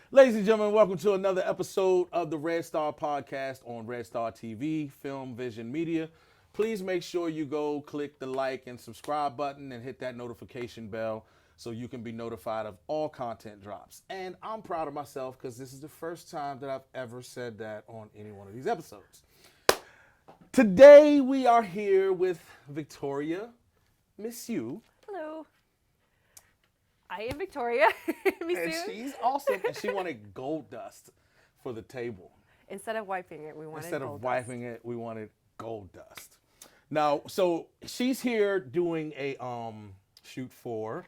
Ladies and gentlemen, welcome to another episode of the Red Star Podcast on Red Star TV, Film Vision Media. Please make sure you go click the like and subscribe button and hit that notification bell so you can be notified of all content drops. And I'm proud of myself because this is the first time that I've ever said that on any one of these episodes. Today we are here with Victoria, Misu. Hello. I am Victoria. And she's awesome. And she wanted gold dust for the table. Instead of wiping it, we wanted Instead gold of wiping it, we wanted gold dust. Now, so she's here doing a shoot for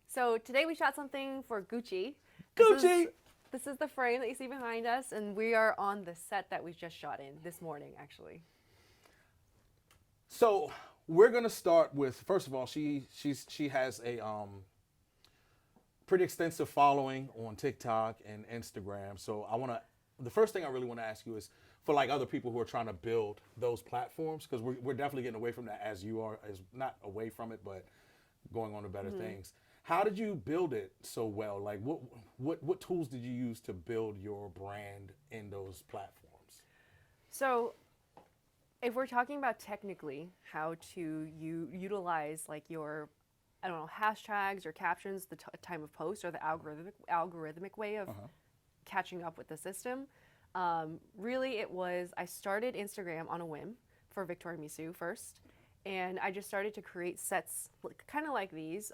So today we shot something for Gucci. Gucci. This is the frame that you see behind us, and we are on the set that we just shot in this morning, actually. So we're gonna start with, first of all, she has a pretty extensive following on TikTok and Instagram. So the first thing I really want to ask you is for like other people who are trying to build those platforms, because we're definitely getting away from that as you are, as not away from it, but going on to better things. How did you build it so well? Like what tools did you use to build your brand in those platforms? So if we're talking about technically how to utilize like your, I don't know, hashtags or captions, the time of post, or the algorithmic way of catching up with the system, really it was, I started Instagram on a whim for Victoria Misu first. And I just started to create sets kind of like these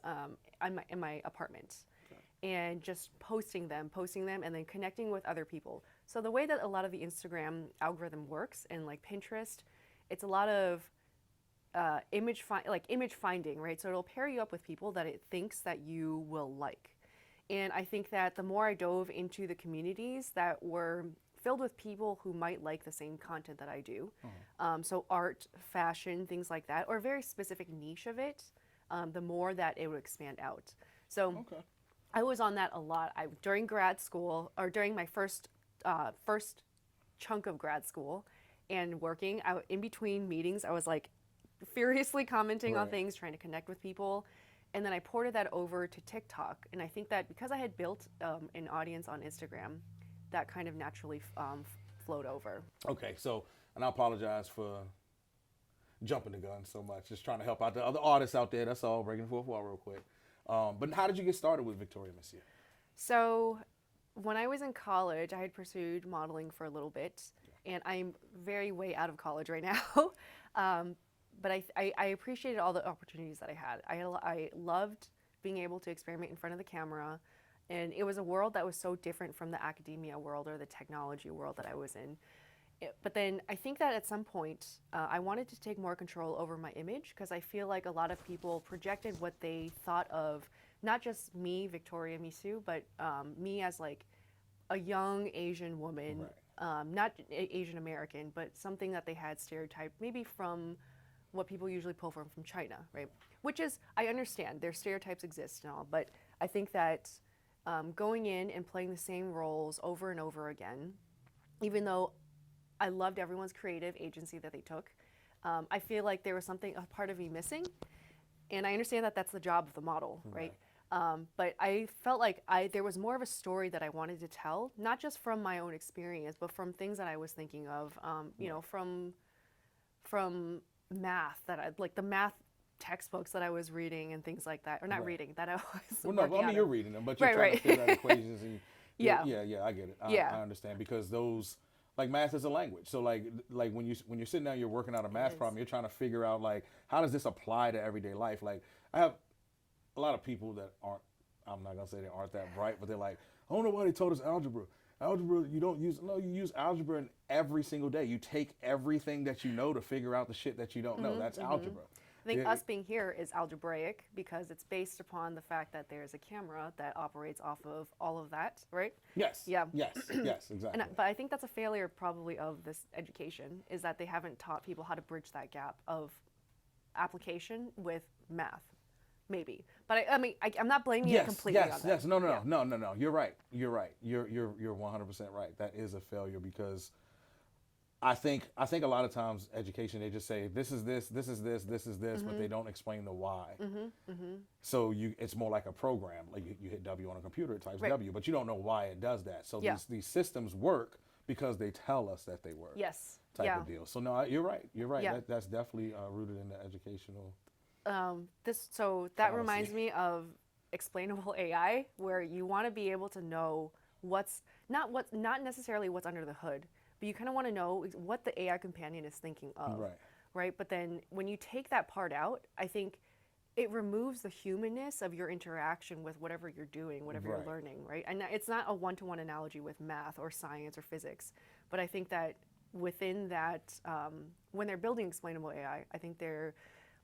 in my apartment. Okay. And just posting them, and then connecting with other people. So the way that a lot of the Instagram algorithm works, and like Pinterest, it's a lot of image finding, right? So it'll pair you up with people that it thinks that you will like. And I think that the more I dove into the communities that were filled with people who might like the same content that I do, so art, fashion, things like that, or a very specific niche of it, the more that it would expand out. So I was on that a lot. During grad school, or during my first chunk of grad school and working, in between meetings, I was like furiously commenting on things, trying to connect with people. And then I ported that over to TikTok. And I think that because I had built an audience on Instagram, that kind of naturally flowed over. Okay, so, and I apologize for jumping the gun so much, just trying to help out the other artists out there. That's all, breaking the fourth wall real quick. But how did you get started with Victoria Misu? So when I was in college, I had pursued modeling for a little bit, and I'm very way out of college right now. But I appreciated all the opportunities that I had. I loved being able to experiment in front of the camera. And it was a world that was so different from the academia world or the technology world that I was in. But then I think that at some point, I wanted to take more control over my image, because I feel like a lot of people projected what they thought of, not just me, Victoria Misu, but me as like a young Asian woman, not Asian American, but something that they had stereotyped, maybe from what people usually pull from China, right? Which is, I understand, their stereotypes exist and all, but I think that going in and playing the same roles over and over again, even though I loved everyone's creative agency that they took, I feel like there was a part of me missing. And I understand that that's the job of the model, right? But I felt like there was more of a story that I wanted to tell, not just from my own experience, but from things that I was thinking of, from math, like the math textbooks that I was reading and things like that, or not reading, that I was you're reading them, but you're trying to figure out equations. And I get it. I understand, because those, like, math is a language. So like when you're sitting down, you're working out a math problem, you're trying to figure out, like, how does this apply to everyday life? Like, I have a lot of people that aren't, I'm not gonna say they aren't that bright, but they're like, I don't know why they told us algebra. Algebra, you use algebra in every single day. You take everything that you know to figure out the shit that you don't know. That's algebra. I think us being here is algebraic, because it's based upon the fact that there's a camera that operates off of all of that, right? Yes. Yeah. Yes, exactly. But I think that's a failure probably of this education, is that they haven't taught people how to bridge that gap of application with math, maybe. But I'm not blaming you completely on that. Yes. No. You're right. You're 100% right. That is a failure, because I think a lot of times education, they just say this is this, this is this, this is this, but they don't explain the why. So it's more like a program. Like you hit W on a computer, it types W, but you don't know why it does that. So these systems work because they tell us that they work. Yes. Type of deal. So no, you're right. You're right. Yeah. That's definitely rooted in the educational. That reminds me of explainable AI, where you want to be able to know not necessarily what's under the hood, but you kind of want to know what the AI companion is thinking of. Right. But then when you take that part out, I think it removes the humanness of your interaction with whatever you're doing, whatever you're learning, right? And it's not a one-to-one analogy with math or science or physics, but I think that within that, when they're building explainable AI, I think they're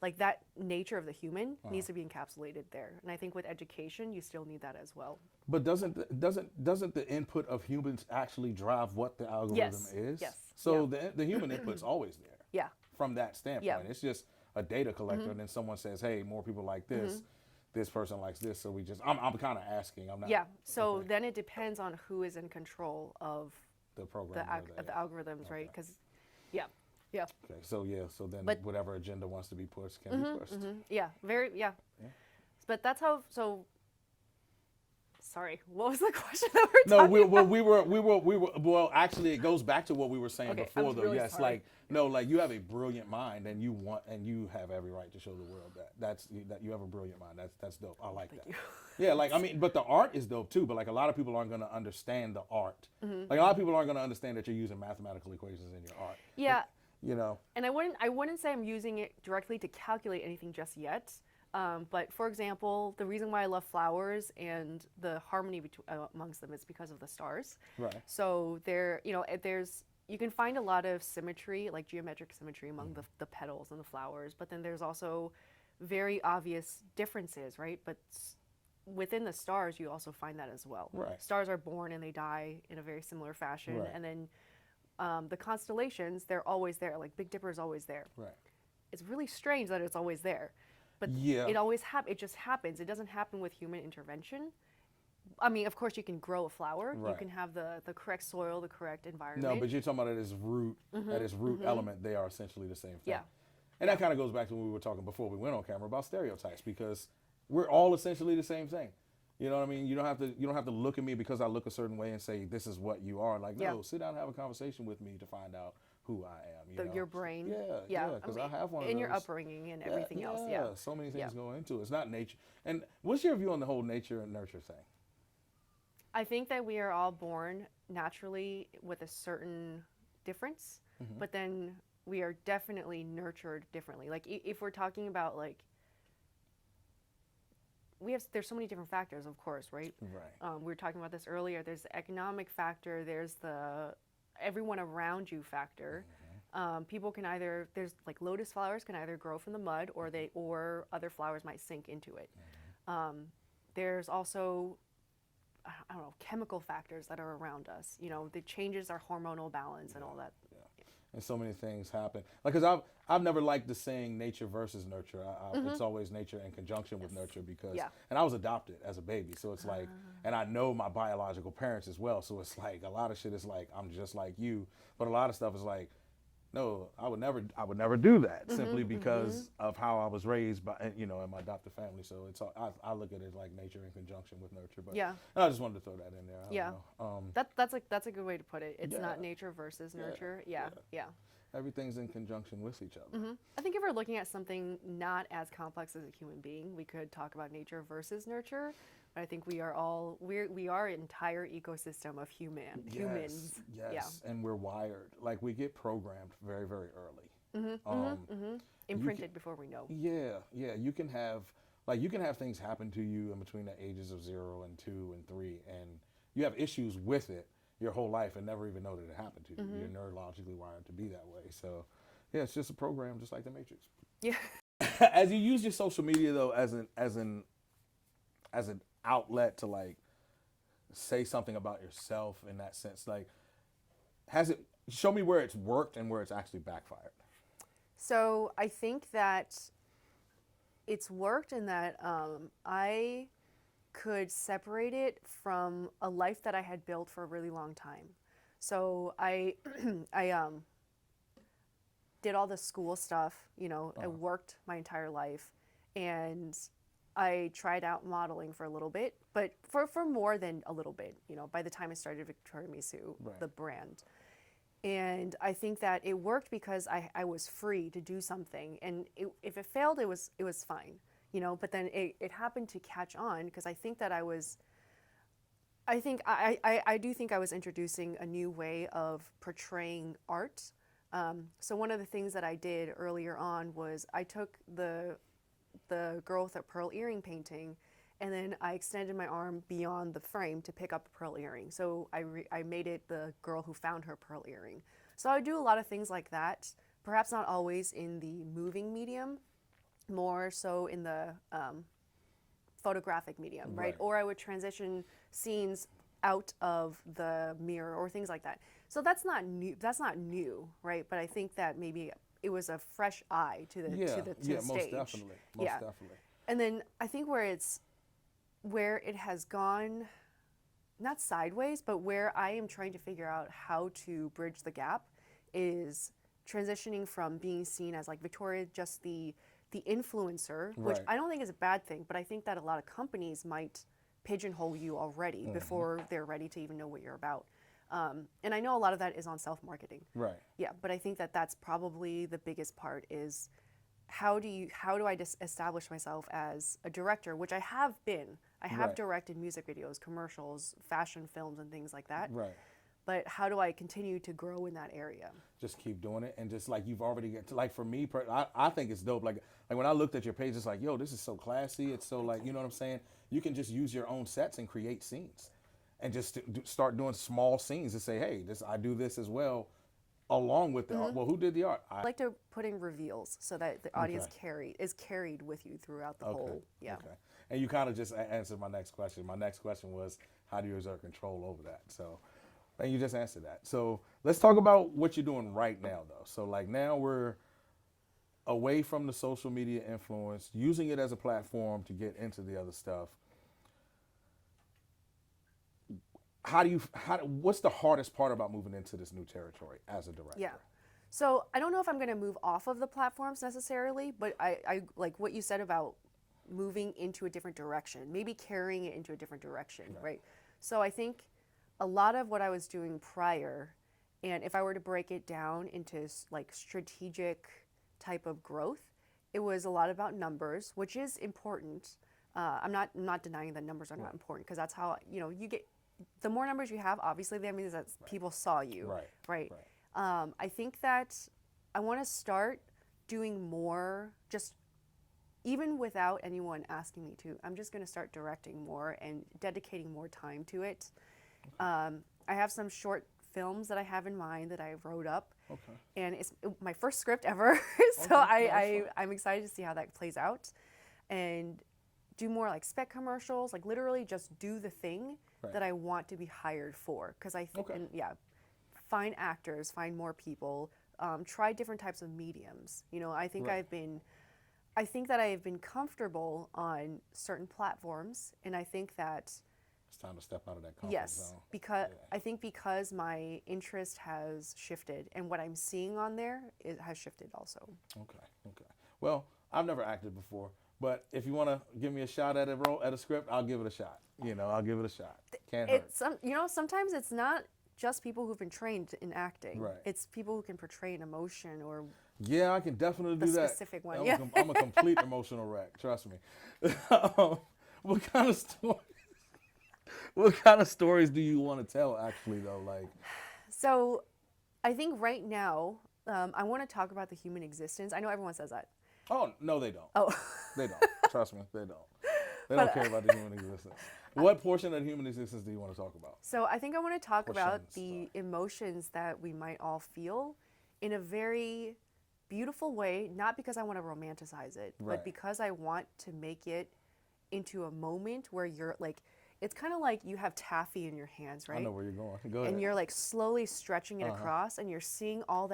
like that nature of the human needs to be encapsulated there. And I think with education, you still need that as well. But doesn't the input of humans actually drive what the algorithm is? Yes. So the human input's always there. Yeah. From that standpoint, it's just a data collector, and then someone says, "Hey, more people like this. This person likes this." So I'm kind of asking. I'm not. Yeah. So then it depends on who is in control of the program, the algorithms, right? Because, yeah. Okay. So then whatever agenda wants to be pushed can be pushed. Yeah. But that's how. So. Sorry, what was the question that we're talking about? Well, actually, it goes back to what we were saying before, though. Really yes, sorry. like you have a brilliant mind, and you have every right to show the world that you have a brilliant mind. That's dope. I like that. Yeah, like I mean, but the art is dope too. But like a lot of people aren't going to understand the art. Like a lot of people aren't going to understand that you're using mathematical equations in your art. Yeah. Like, And I wouldn't say I'm using it directly to calculate anything just yet. But for example, the reason why I love flowers and the harmony amongst them is because of the stars. Right. So you can find a lot of symmetry, like geometric symmetry among the petals and the flowers, but then there's also very obvious differences, right? But within the stars, you also find that as well. Right. Stars are born and they die in a very similar fashion. Right. And then the constellations, they're always there. Like Big Dipper is always there. Right. It's really strange that it's always there. But it just happens. It doesn't happen with human intervention. I mean, of course, you can grow a flower. Right. You can have the correct soil, the correct environment. No, but you're talking about at its root element, they are essentially the same thing. Yeah. And that kind of goes back to what we were talking before we went on camera about stereotypes, because we're all essentially the same thing. You know what I mean? You don't have to look at me because I look a certain way and say this is what you are. Like, no, sit down and have a conversation with me to find out who I am. Your brain. Yeah. Because I have one of those. And your upbringing and everything else. Yeah. So many things go into it. It's not nature. And what's your view on the whole nature and nurture thing? I think that we are all born naturally with a certain difference, but then we are definitely nurtured differently. Like if we're talking about like, there's so many different factors, of course, right? Right. We were talking about this earlier. There's the economic factor. There's the everyone around you factor. People can there's like lotus flowers can either grow from the mud or other flowers might sink into it. There's also, I don't know, chemical factors that are around us. That changes our hormonal balance and all that. And so many things happen. Like, cause I've never liked the saying nature versus nurture. It's always nature in conjunction with nurture because, and I was adopted as a baby. So it's like, and I know my biological parents as well. So it's like a lot of shit is like, I'm just like you. But a lot of stuff is like, no, I would never do that simply because of how I was raised by, in my adopted family. So it's I look at it like nature in conjunction with nurture. But I just wanted to throw that in there. That's a good way to put it. It's not nature versus nurture. Yeah. Everything's in conjunction with each other. I think if we're looking at something not as complex as a human being, we could talk about nature versus nurture. But I think we are an entire ecosystem of humans. Yes. Yeah. And we're wired. Like we get programmed very, very early. Imprinted before we know. Yeah. You can have things happen to you in between the ages of 0 and 2 and 3, and you have issues with it your whole life and never even know that it happened to you. You're neurologically wired to be that way. So, yeah, it's just a program, just like the Matrix. Yeah. As you use your social media though, as an outlet to like say something about yourself in that sense, like, show me where it's worked and where it's actually backfired. So I think that it's worked in that I could separate it from a life that I had built for a really long time. So I did all the school stuff, you know, I worked my entire life, and I tried out modeling for a little bit, but for more than a little bit, you know, by the time I started Victoria Misu, the brand. And I think that it worked because I was free to do something, and if it failed, it was fine, you know, but then it happened to catch on because I think that I do think I was introducing a new way of portraying art. So one of the things that I did earlier on was I took the girl with a pearl earring painting, and then I extended my arm beyond the frame to pick up a pearl earring. So I made it the girl who found her pearl earring. So I do a lot of things like that, perhaps not always in the moving medium, more so in the photographic medium, right? Or I would transition scenes out of the mirror or things like that. So that's not new, right? But I think that maybe it was a fresh eye to the stage. Most definitely. Most definitely. And then I think where it has gone, not sideways, but where I am trying to figure out how to bridge the gap is transitioning from being seen as like Victoria, just the influencer, which I don't think is a bad thing, but I think that a lot of companies might pigeonhole you already before they're ready to even know what you're about. And I know a lot of that is on self-marketing. Right. Yeah, but I think that that's probably the biggest part is how do I establish myself as a director, which I have been. I have directed music videos, commercials, fashion films, and things like that. Right. But how do I continue to grow in that area? Just keep doing it, and just like you've already got to, like for me, I think it's dope. Like when I looked at your page, it's like, yo, this is so classy. It's so like, you know what I'm saying? You can just use your own sets and create scenes, and just start doing small scenes and say, hey, I do this as well, along with the art. Well, who did the art? I like to put in reveals so that the audience is carried with you throughout the whole. Yeah. Okay. And you kind of just answered my next question. My next question was, how do you exert control over that? So, and you just answered that. So let's talk about what you're doing right now, though. So like now we're away from the social media influence, using it as a platform to get into the other stuff. What's the hardest part about moving into this new territory as a director? Yeah. So I don't know if I'm going to move off of the platforms necessarily, but I like what you said about moving into a different direction, maybe carrying it into a different direction, right? So I think a lot of what I was doing prior, and if I were to break it down into like strategic type of growth, it was a lot about numbers, which is important. I'm not denying that numbers are not important, because that's how, you know, you get, the more numbers you have, obviously that means that people saw you, right? I think that I want to start doing more, just even without anyone asking me to. I'm just going to start directing more and dedicating more time to it. I have some short films that I have in mind that I wrote up, and it's my first script ever. So I'm excited to see how that plays out, and do more like spec commercials, like literally just do the thing that I want to be hired for. Because I think, find actors, find more people, try different types of mediums. You know, I think I think that I have been comfortable on certain platforms, and I think that it's time to step out of that comfort zone. Yes, because I think because my interest has shifted, and what I'm seeing on there, it has shifted also. Okay. Well, I've never acted before, but if you want to give me a shot at a script, I'll give it a shot. You know, I'll give it a shot. Can't hurt. You know, sometimes it's not just people who've been trained in acting. Right. It's people who can portray an emotion or yeah, I can definitely do that. Specific one. I'm a complete emotional wreck. Trust me. What kind of stories do you want to tell, actually, though? Like, so, I think right now, I want to talk about the human existence. I know everyone says that. Oh no, they don't. Oh, they don't. Trust me, they don't. They don't care about the human existence. What portion of the human existence do you want to talk about? So I think I want to talk about the emotions that we might all feel in a very beautiful way, not because I want to romanticize it, but because I want to make it into a moment where you're like, it's kind of like you have taffy in your hands, right? I know where you're going. Go ahead. And you're like slowly stretching it across, and you're seeing all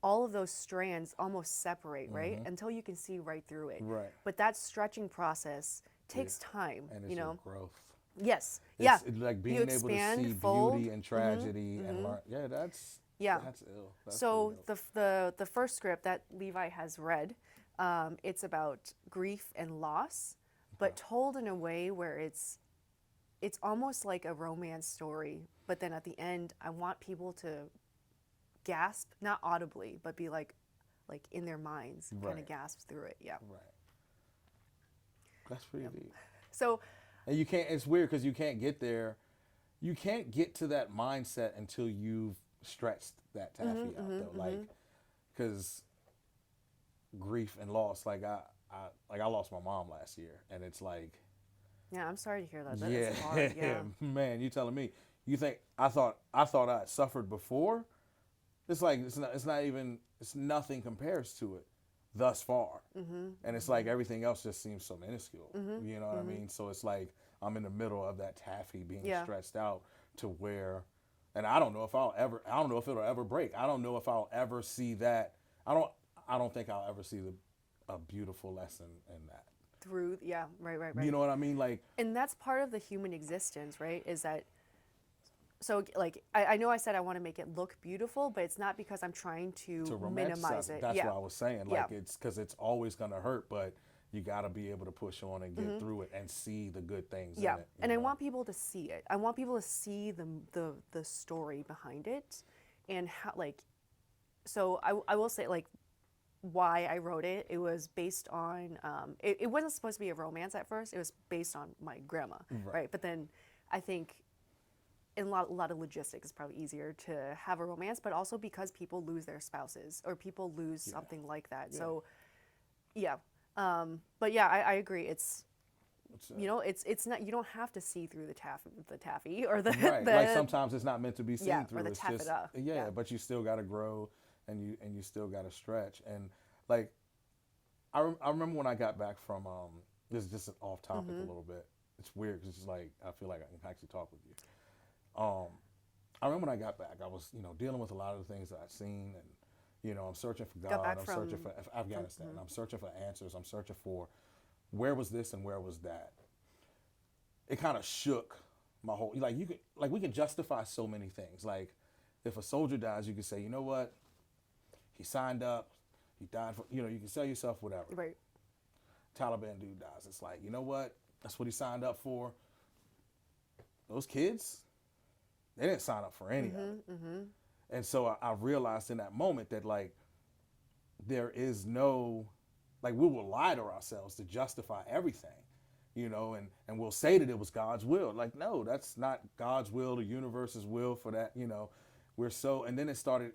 of those strands almost separate, right? Until you can see right through it. Right. But that stretching process takes time, and it's you know. Growth. Yes. It's like being able to see beauty and tragedy and learn. Yeah, Yeah. That's ill. That's so ill. the first script that Levi has read, it's about grief and loss, but told in a way where it's almost like a romance story. But then at the end, I want people to gasp, not audibly, but be like in their minds, kind of gasp through it. Yeah. Right. That's pretty deep. So, and you can't. It's weird because you can't get there. You can't get to that mindset until you've stretched that taffy out, though. Like, because grief and loss. Like I lost my mom last year, and it's like. Yeah, I'm sorry to hear that. That is hard. Yeah. Man, you telling me? You think I thought I suffered before? It's like it's not even. It's nothing compares to it thus far. And it's like everything else just seems so minuscule. You know what I mean? So it's like I'm in the middle of that taffy being stretched out to where, and I don't know if I don't know if it'll ever break. I don't know if I'll ever see that. I don't think I'll ever see a beautiful lesson in that. Through, right. You know what I mean? Like, and that's part of the human existence, right? Is that, so like, I know I said I want to make it look beautiful, but it's not because I'm trying to minimize it. That's what I was saying. Like, it's because it's always going to hurt, but you got to be able to push on and get through it and see the good things in it. And I want people to see it. I want people to see the story behind it, and how, like, so I will say, like, why I wrote it. It was based on, it wasn't supposed to be a romance at first. It was based on my grandma, right? But then I think in a lot of logistics, it's probably easier to have a romance, but also because people lose their spouses or people lose something like that. So, but yeah, I agree. It's you know, it's not, you don't have to see through the taffy or the right. Like sometimes it's not meant to be seen through. Or the it's taffeta. Just but you still got to grow and you still got to stretch. And like I remember when I got back from this is just an off topic a little bit. It's weird because it's just like I feel like I can actually talk with you. I remember when I got back, I was, dealing with a lot of the things that I'd seen, and, I'm searching for God, I'm searching for Afghanistan, I'm searching for answers, I'm searching for where was this and where was that. It kind of shook my whole, we can justify so many things. Like, if a soldier dies, you can say, you know what, he signed up, he died for, you can sell yourself whatever. Right. Taliban dude dies. It's like, you know what, that's what he signed up for. Those kids, they didn't sign up for any of it. And so I realized in that moment that, like, there is no, like, we will lie to ourselves to justify everything, and we'll say that it was God's will. Like, no, that's not God's will, the universe's will for that, we're so, and then I started,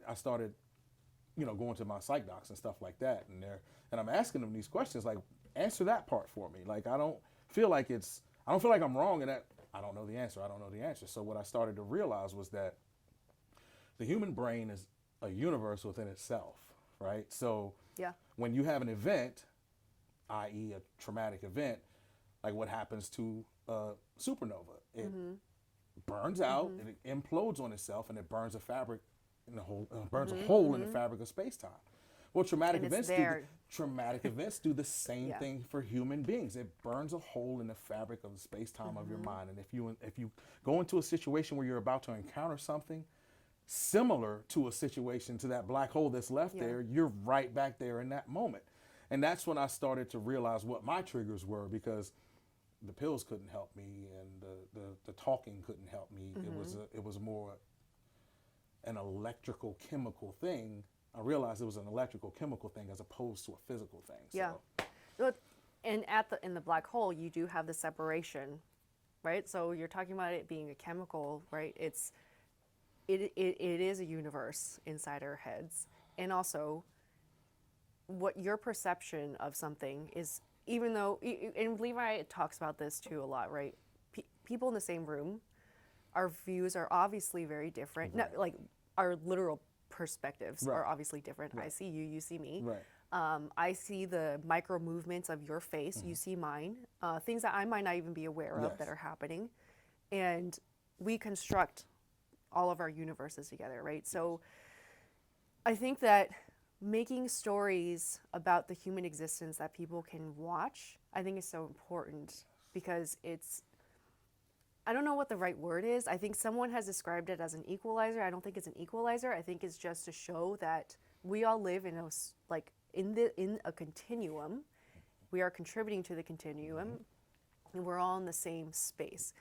going to my psych docs and stuff like that. And I'm asking them these questions, like, answer that part for me. Like, I don't feel like I'm wrong in that. I don't know the answer. So what I started to realize was that the human brain is a universe within itself, right? So when you have an event, i.e. a traumatic event, like what happens to a supernova, it burns out, and it implodes on itself, and it burns a fabric in the whole, burns a hole in the fabric of space-time. Well, traumatic events do the same thing for human beings. It burns a hole in the fabric of the space-time of your mind. And if you go into a situation where you're about to encounter something similar to a situation, to that black hole that's left there, you're right back there in that moment. And that's when I started to realize what my triggers were, because the pills couldn't help me, and the talking couldn't help me. It was more an electrical chemical thing. I realized it was an electrical chemical thing as opposed to a physical thing. So. And in the black hole, you do have the separation, right? So you're talking about it being a chemical, right? It is a universe inside our heads, and also what your perception of something is. Even though, and Levi talks about this too a lot, right? People in the same room, our views are obviously very different. Right. Not like our literal perspectives are obviously different. Right. I see you, you see me. Right. I see the micro movements of your face, you see mine, things that I might not even be aware of that are happening. And we construct all of our universes together, right? So I think that making stories about the human existence that people can watch, I think is so important, because I don't know what the right word is. I think someone has described it as an equalizer. I don't think it's an equalizer. I think it's just to show that we all live in in a continuum. We are contributing to the continuum, and we're all in the same space.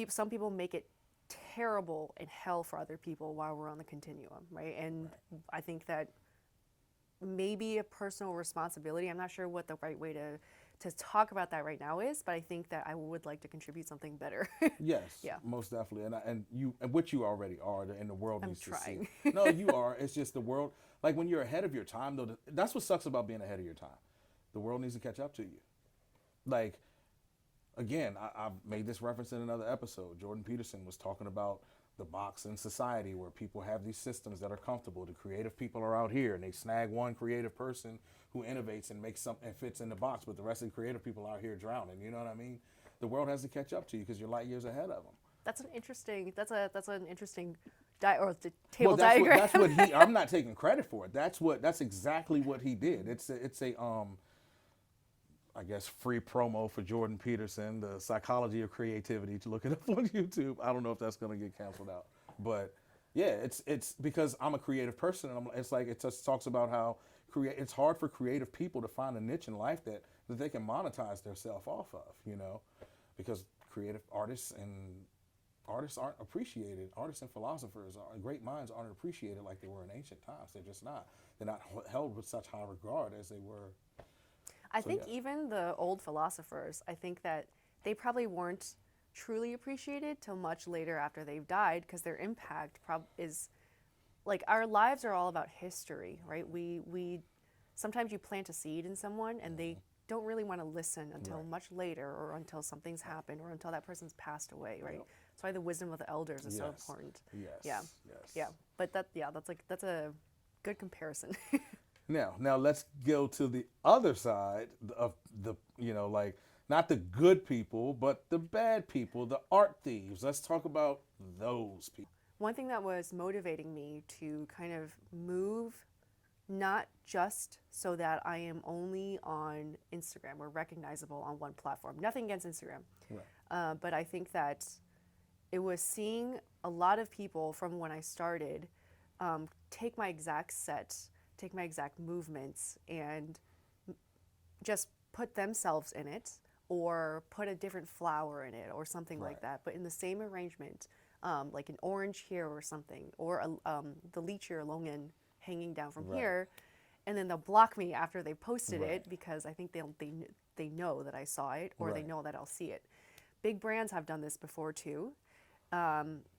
Some people make it terrible and hell for other people while we're on the continuum, right? And I think that maybe a personal responsibility. I'm not sure what the right way to talk about that right now is, but I think that I would like to contribute something better. Yes, yeah, most definitely, and which you already are, and the world needs to see. I'm trying. No, you are. It's just the world. Like when you're ahead of your time, though, that's what sucks about being ahead of your time. The world needs to catch up to you. Like, again, I've made this reference in another episode. Jordan Peterson was talking about the box in society where people have these systems that are comfortable. The creative people are out here and they snag one creative person who innovates and makes something and fits in the box, but the rest of the creative people are out here drowning. You know what I mean? The world has to catch up to you because you're light years ahead of them. That's an interesting table diagram. That's what he. I'm not taking credit for it. That's exactly what he did. It's a I guess free promo for Jordan Peterson, the psychology of creativity. To look it up on YouTube. I don't know if that's gonna get canceled out, but yeah, it's because I'm a creative person, and it just talks about how it's hard for creative people to find a niche in life that they can monetize themselves off of, you know, because creative artists aren't appreciated. Artists and philosophers and great minds aren't appreciated like they were in ancient times. They're just not. They're not held with such high regard as they were. I think even the old philosophers, I think that they probably weren't truly appreciated till much later after they've died, because their impact is like, our lives are all about history, right? We sometimes you plant a seed in someone and they don't really want to listen until much later, or until something's happened, or until that person's passed away, right? Yep. That's why the wisdom of the elders is so important. Yes. Yeah. But that's a good comparison. Now let's go to the other side of the, like, not the good people, but the bad people, the art thieves. Let's talk about those people. One thing that was motivating me to kind of move, not just so that I am only on Instagram or recognizable on one platform. Nothing against Instagram. Right. But I think that it was seeing a lot of people from when I started take my exact set, take my exact movements, and just put themselves in it, or put a different flower in it, or something like that, but in the same arrangement, like an orange here or something, or the lychee longan hanging down from here, and then they'll block me after they posted it, because I think they know that I saw it, or they know that I'll see it. Big brands have done this before too.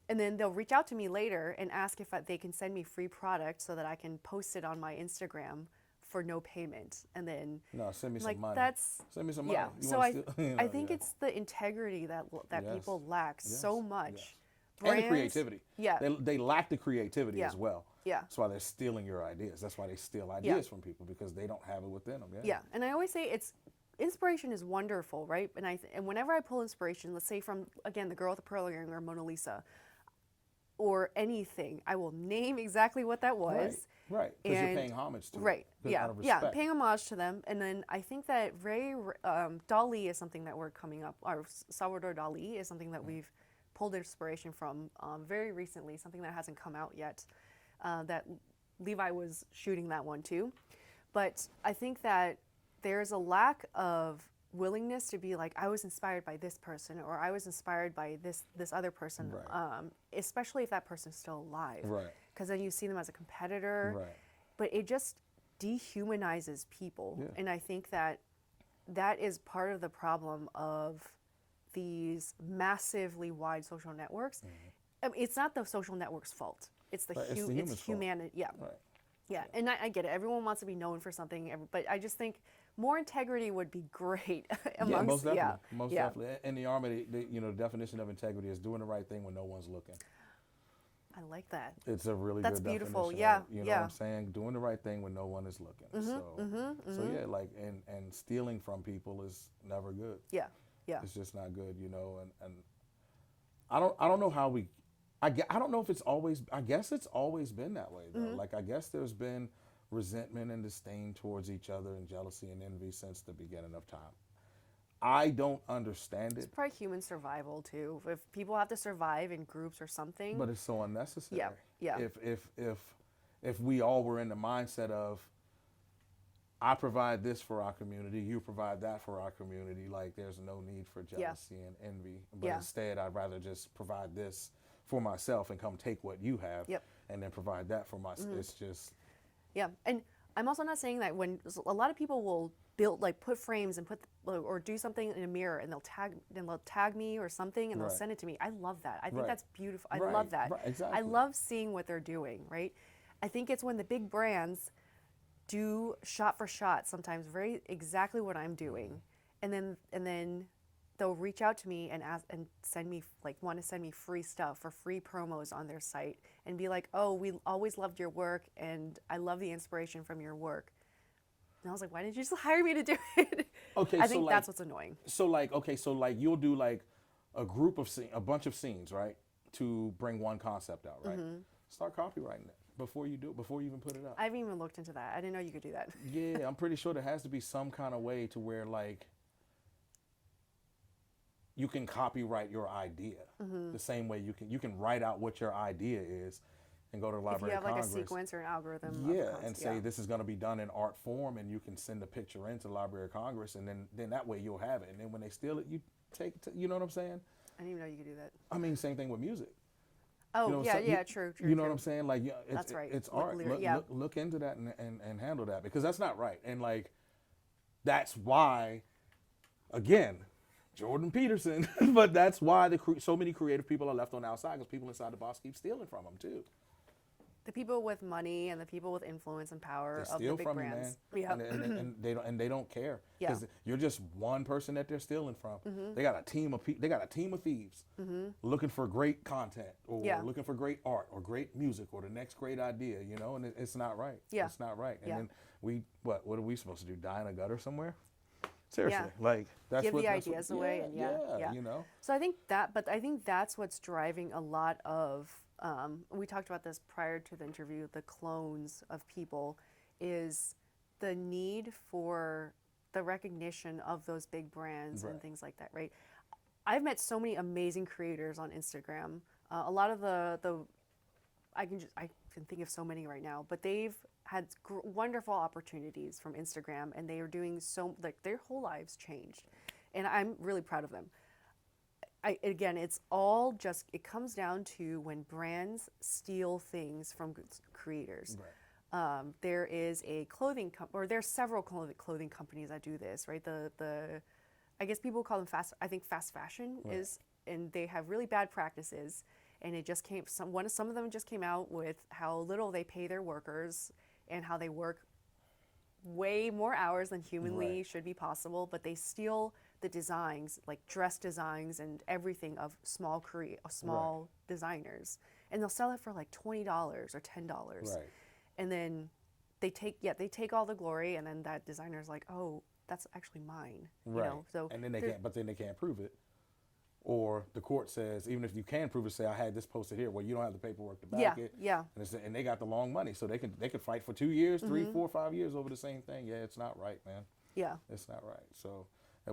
And then they'll reach out to me later and ask if they can send me free product so that I can post it on my Instagram for no payment. And then send me some money. Send me some money. Yeah. So I think it's the integrity that people lack so much. Brands, and the creativity. Yeah. They lack the creativity as well. Yeah. That's why they're stealing your ideas. That's why they steal ideas from people, because they don't have it within them. Yeah. And I always say inspiration is wonderful, right? And whenever I pull inspiration, let's say from, again, the girl with the pearl earring or Mona Lisa, or anything, I will name exactly what that was. Right, because you're paying homage to it. Out of respect. Paying homage to them. And then I think that Dali is something that we're coming up, or Salvador Dali is something that we've pulled inspiration from very recently, something that hasn't come out yet, that Levi was shooting that one too. But I think that there's a lack of willingness to be like, I was inspired by this person, or I was inspired by this other person, especially if that person's still alive. Right. Because then you see them as a competitor. Right. But it just dehumanizes people. Yeah. And I think that is part of the problem of these massively wide social networks. Mm-hmm. I mean, it's not the social network's fault. It's it's humanity. Yeah. Right. Yeah. And I get it. Everyone wants to be known for something, but I just think more integrity would be great amongst. Most definitely. Most definitely. In the Army, the definition of integrity is doing the right thing when no one's looking. I like that. It's a really That's good beautiful. definition. You know what I'm saying? Doing the right thing when no one is looking. Mm-hmm, so yeah, like, and stealing from people is never good. Yeah. Yeah. It's just not good, and I don't know how I don't know if it's always, I guess it's always been that way though. Mm-hmm. Like, I guess there's been resentment and disdain towards each other, and jealousy and envy since the beginning of time. I don't understand It's it. probably human survival too. If people have to survive in groups or something. But it's so unnecessary. Yeah. If we all were in the mindset of, I provide this for our community, you provide that for our community, like there's no need for jealousy and envy. But instead, I'd rather just provide this for myself and come take what you have and then provide that for myself. It's just. Yeah. And I'm also not saying that when a lot of people will build, like put frames and or do something in a mirror and they'll tag me or something and they'll send it to me. I love that. I think that's beautiful. I love that. Exactly. I love seeing what they're doing, right? I think it's when the big brands do shot for shot sometimes very exactly what I'm doing, and then they'll reach out to me and ask and send me want to send me free stuff or free promos on their site and be like, oh, we always loved your work and I love the inspiration from your work. And I was like, why didn't you just hire me to do it? Okay, I think that's what's annoying. So you'll do like a bunch of scenes, right, to bring one concept out, right? Start copywriting it before you do it, before you even put it up. I haven't even looked into that. I didn't know you could do that. Yeah, I'm pretty sure there has to be some kind of way to where like you can copyright your idea the same way you can write out what your idea is and go to the Library of Congress. If you have like a sequence or an algorithm. And say this is going to be done in art form, and you can send a picture into the Library of Congress, and then that way you'll have it. And then when they steal it, you take it. You know what I'm saying? I didn't even know you could do that. I mean, same thing with music. Oh, you know, true. You know what I'm saying? Like, that's right. It's art. Look into that and handle that, because that's not right. And like, that's why, again, Jordan Peterson. But that's why so many creative people are left on the outside, because people inside the box keep stealing from them too. The people with money and the people with influence and power of the big brands. Yeah. And they don't care, because you're just one person that they're stealing from. They got a team of thieves looking for great content or looking for great art or great music or the next great idea, you know, and it's not right. Yeah. It's not right. And then what are we supposed to do? Die in a gutter somewhere? Seriously, like that's give what the ideas away and you know. So I think that's what's driving a lot of. We talked about this prior to the interview. The clones of people is the need for the recognition of those big brands and things like that, right? I've met so many amazing creators on Instagram. A lot of I can think of so many right now, but they've had wonderful opportunities from Instagram, and they are doing their whole lives changed, and I'm really proud of them. Again, it comes down to when brands steal things from creators. Right. There is a there's several clothing companies that do this, right? I guess people call them fast fashion is, and they have really bad practices. And it just some of them just came out with how little they pay their workers and how they work way more hours than humanly should be possible, but they steal the designs, like dress designs and everything of small designers, and they'll sell it for like $20 or $10. Right. And then they take all the glory, and then that designer's like, oh, that's actually mine. Right. You know? So and then they can't prove it. Or the court says, even if you can prove it, say I had this posted here, well, you don't have the paperwork to back it. Yeah. And they got the long money, so they can fight for 2 years, 3, 4, 5 years over the same thing. Yeah, it's not right, man. Yeah. It's not right. So,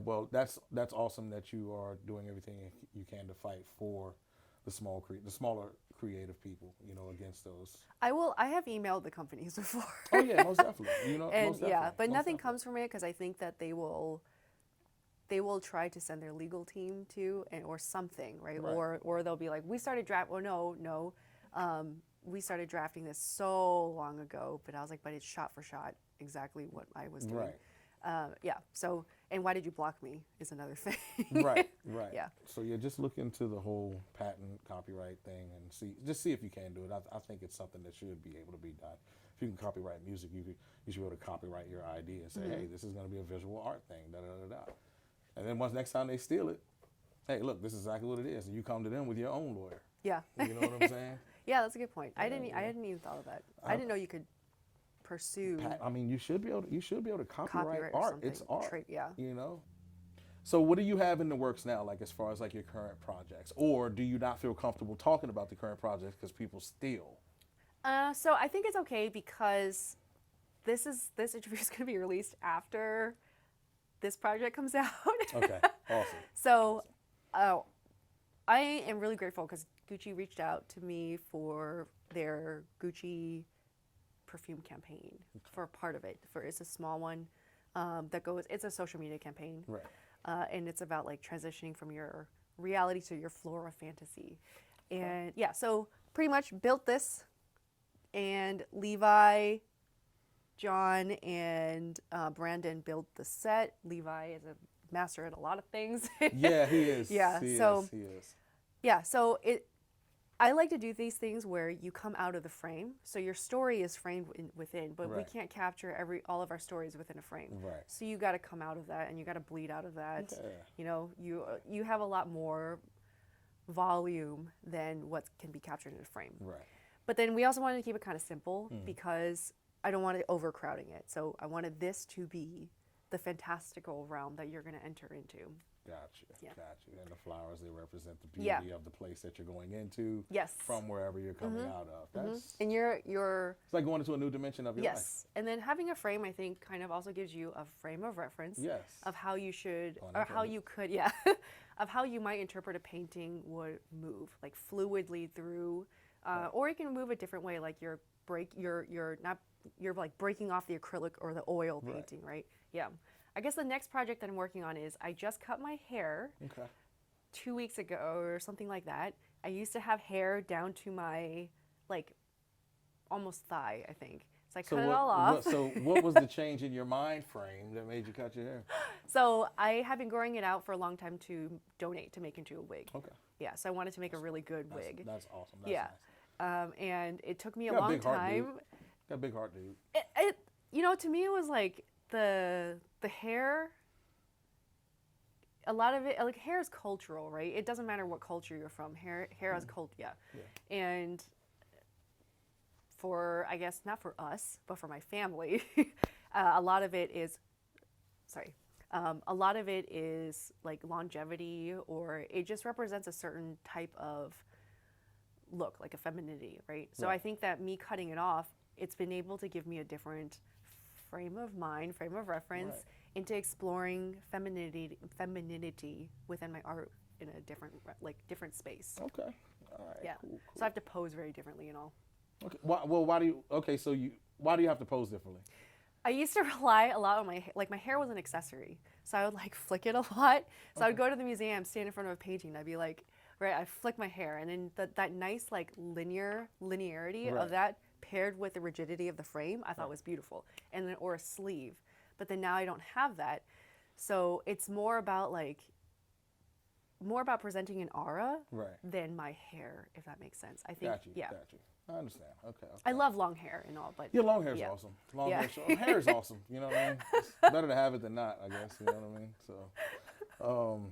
well, that's awesome that you are doing everything you can to fight for the smaller creative people, you know, against those. I have emailed the companies before. Oh yeah, most definitely. You know, and most definitely. But nothing comes from it, because I think that they will try to send their legal team to, or something, right? Or they'll be like, we started we started drafting this so long ago, but I was like, but it's shot for shot exactly what I was doing. Right. So, and why did you block me is another thing. Right. Yeah. So just look into the whole patent copyright thing and see if you can do it. I think it's something that should be able to be done. If you can copyright music, you should be able to copyright your idea and say, hey, this is going to be a visual art thing, da-da-da-da. And then next time they steal it, hey, look, this is exactly what it is. And you come to them with your own lawyer. Yeah. You know what I'm saying? Yeah, that's a good point. I hadn't even thought of that. I didn't know you could pursue. I mean, you should be able to copyright art. It's art. Yeah. You know. So what do you have in the works now, like as far as like your current projects, or do you not feel comfortable talking about the current projects because people steal? So I think it's okay, because this interview is going to be released after this project comes out. Okay, awesome. So, I am really grateful because Gucci reached out to me for their Gucci perfume campaign for part of it. It's a small one it's a social media campaign. Right. And it's about like transitioning from your reality to your flora fantasy. And yeah, so pretty much built this, and Levi, John, and Brandon built the set. Levi is a master at a lot of things. Yeah, he is. Yeah, he so is. Yeah, so I like to do these things where you come out of the frame, so your story is framed within, but we can't capture all of our stories within a frame. Right. So you got to come out of that, and you got to bleed out of that. Okay. You know, you have a lot more volume than what can be captured in a frame. Right. But then we also wanted to keep it kind of simple because I don't want it overcrowding it. So I wanted this to be the fantastical realm that you're going to enter into. Gotcha. Yeah. Gotcha. And the flowers, they represent the beauty of the place that you're going into. Yes. From wherever you're coming out of. That's And you're it's like going into a new dimension of your life. Yes. And then having a frame, I think, kind of also gives you a frame of reference. Yes. Of how you should, or how you could, of how you might interpret a painting would move, like fluidly through, or you can move a different way, like you're like breaking off the acrylic or the oil painting, right? Yeah. I guess the next project that I'm working on is I just cut my hair 2 weeks ago or something like that. I used to have hair down to my, like, almost thigh, I think. So I cut it all off. So what was the change in your mind frame that made you cut your hair? So I have been growing it out for a long time to donate, to make into a wig. Okay. Yeah, so I wanted to make a really good wig. That's awesome. That's nice. And it took me a long time. Got a big heart, dude. To me it was like the hair, a lot of it, like, hair is cultural, right? It doesn't matter what culture you're from. Hair is culture, And for, I guess, not for us, but for my family, a lot of it is like longevity, or it just represents a certain type of look, like a femininity, right? So I think that me cutting it off, it's been able to give me a different frame of mind, frame of reference into exploring femininity within my art in a different space. Okay. All right. Yeah. Cool. So I have to pose very differently and all. Okay. Why do you have to pose differently? I used to rely a lot on my hair was an accessory. So I would like flick it a lot. So I would go to the museum, stand in front of a painting, and I'd be like, I flick my hair, and then that nice like linearity of that paired with the rigidity of the frame, I thought was beautiful. And then, or a sleeve. But then now I don't have that. So it's more about presenting an aura than my hair, if that makes sense. I think, Got you. I understand. Okay. I love long hair and all, but long hair is awesome. Hair is awesome. You know what I mean? It's better to have it than not, I guess. You know what I mean? So,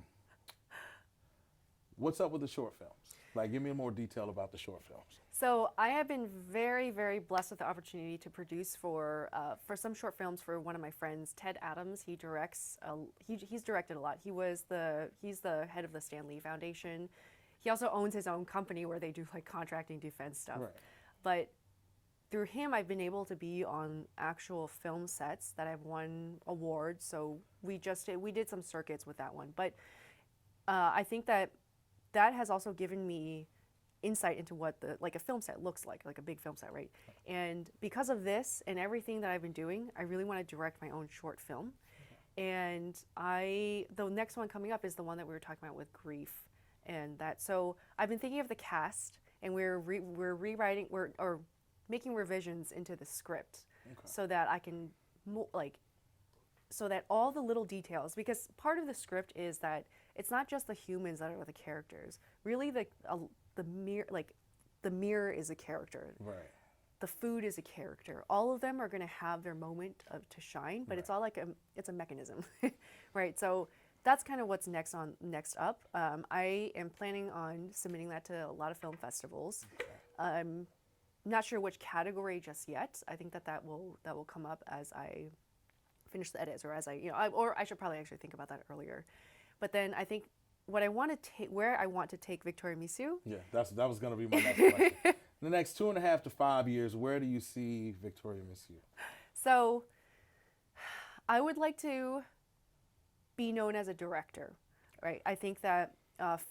what's up with the short films? Like, give me more detail about the short films. So I have been very, very blessed with the opportunity to produce for some short films for one of my friends, Ted Adams. He directs. He's directed a lot. He's the head of the Stan Lee Foundation. He also owns his own company where they do like contracting defense stuff. Right. But through him, I've been able to be on actual film sets that I've won awards. So we did some circuits with that one. But I think that has also given me insight into what a film set looks like a big film set, right? And because of this and everything that I've been doing, I really want to direct my own short film. And the next one coming up is the one that we were talking about with grief, and that. So I've been thinking of the cast, and we're making revisions into the script so that I can so that all the little details, because part of the script is that it's not just the humans that are the characters. Really, the mirror is a character. Right. The food is a character. All of them are going to have their moment to shine, but it's all like it's a mechanism, right? So that's kind of what's next up. I am planning on submitting that to a lot of film festivals. I'm not sure which category just yet. I think that will come up as I finish the edits, or as or I should probably actually think about that earlier. But then I think where I want to take Victoria Misu. Yeah, that was going to be my next question. In the next 2.5 to 5 years, where do you see Victoria Misu? So I would like to be known as a director, right? I think that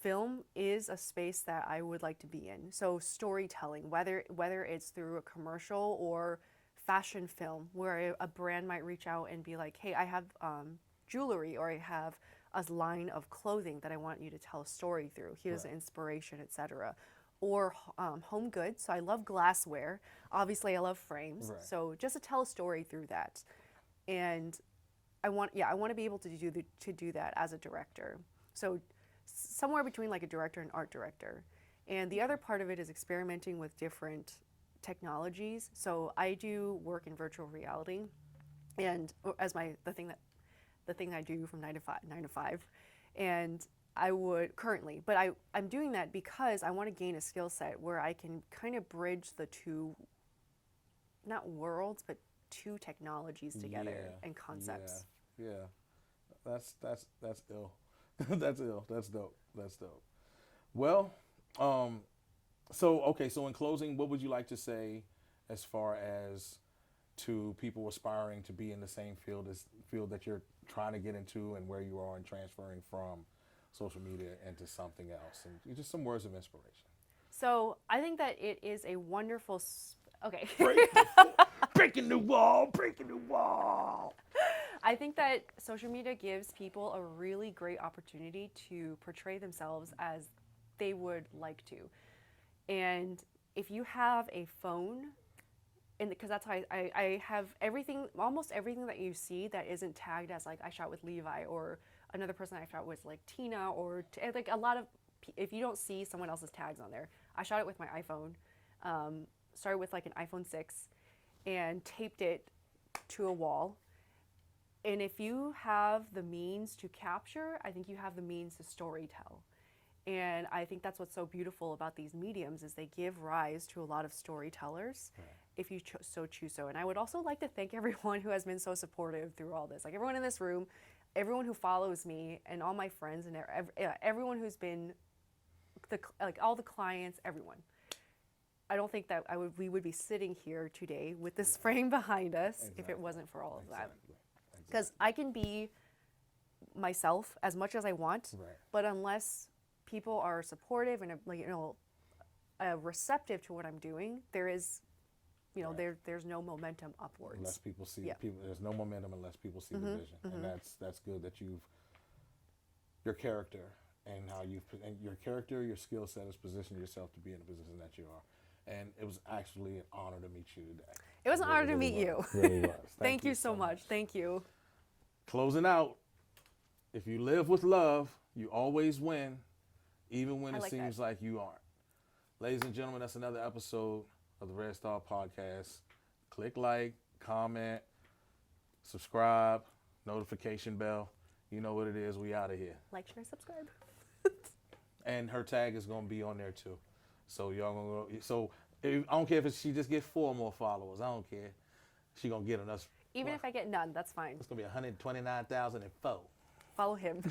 film is a space that I would like to be in. So storytelling, whether it's through a commercial or fashion film, where a brand might reach out and be like, hey, I have jewelry, or I have a line of clothing that I want you to tell a story through. Here's the inspiration, etc. Or home goods. So I love glassware. Obviously, I love frames. Right. So just to tell a story through that, and I want to be able to do that as a director. So somewhere between like a director and art director. And the other part of it is experimenting with different technologies. So I do work in virtual reality, and as the thing I do from 9 to 5, and I would currently, but I'm doing that because I want to gain a skill set where I can kind of bridge the two, not worlds, but two technologies together and concepts. Yeah. That's ill. That's ill. That's dope. Well, so in closing, what would you like to say as far as to people aspiring to be in the same field that you're trying to get into, and where you are and transferring from social media into something else, and just some words of inspiration? So I think that it is a wonderful. Okay. Breaking the wall. I think that social media gives people a really great opportunity to portray themselves as they would like to. And if you have a phone, and because that's how I have everything, almost everything that you see that isn't tagged as like I shot with Levi, or another person I shot with like Tina, or like a lot of, if you don't see someone else's tags on there, I shot it with my iPhone, started with like an iPhone 6 and taped it to a wall. And if you have the means to capture, I think you have the means to storytell. And I think that's what's so beautiful about these mediums, is they give rise to a lot of storytellers, if you so choose so. And I would also like to thank everyone who has been so supportive through all this. Like everyone in this room, everyone who follows me, and all my friends, and everyone who's been, like all the clients, everyone. I don't think that we would be sitting here today with this frame behind us if it wasn't for all of that. Because I can be myself as much as I want, but unless people are supportive and receptive to what I'm doing, there's no momentum upwards. Unless people see there's no momentum unless people see the vision, and that's good that your character and how your skill set has positioned yourself to be in the position that you are. And it was actually an honor to meet you today. It was an honor to meet you. It really was. Thank you so much. Thank you. Closing out, if you live with love, you always win, even when it seems like you aren't. Ladies and gentlemen, that's another episode of the Red Star Podcast. Click like, comment, subscribe, notification bell. You know what it is. We out of here. Like, share, subscribe. And her tag is going to be on there too. So y'all gonna go. So I don't care if she just get 4 more followers. I don't care. She gonna get on us. Even if I get none, that's fine. It's gonna be 129,004. Follow him.